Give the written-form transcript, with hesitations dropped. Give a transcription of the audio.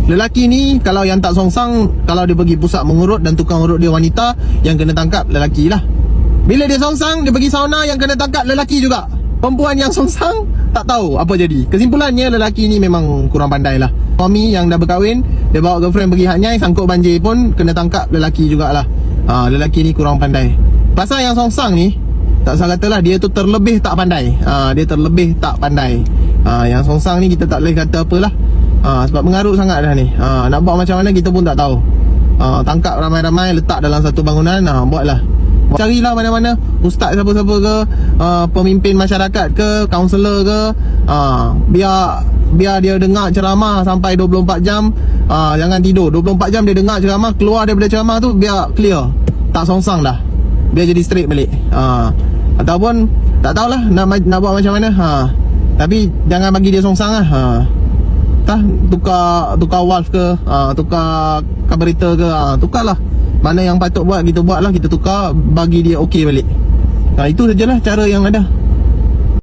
Lelaki ni kalau yang tak songsang, kalau dia pergi pusat mengurut dan tukang urut dia wanita, yang kena tangkap lelaki lah. Bila dia songsang, dia pergi sauna, yang kena tangkap lelaki juga. Perempuan yang songsang tak tahu apa jadi. Kesimpulannya lelaki ni memang kurang pandai lah. Suami yang dah berkahwin, dia bawa girlfriend pergi Hat Nyai, sangkut banjir pun kena tangkap lelaki jugalah. Lelaki ni kurang pandai. Pasal yang songsang ni, tak salah katalah, dia tu terlebih tak pandai. Dia terlebih tak pandai. Yang songsang ni kita tak boleh kata apalah. Sebab mengarut sangat dah ni. Nak buat macam mana kita pun tak tahu. Tangkap ramai-ramai, letak dalam satu bangunan, buatlah. Carilah mana-mana ustaz siapa-siapa ke, pemimpin masyarakat ke, kaunselor ke, biar dia dengar ceramah sampai 24 jam. Jangan tidur 24 jam, dia dengar ceramah, keluar daripada ceramah tu biar clear, tak songsang dah, biar jadi straight balik. Ataupun tak tahulah nak buat macam mana. Tapi jangan bagi dia songsang lah. Tukar valve ke, tukar carburetor ke, tukarlah. Mana yang patut buat kita buat lah, kita tukar, bagi dia okey balik. Itu sajalah cara yang ada.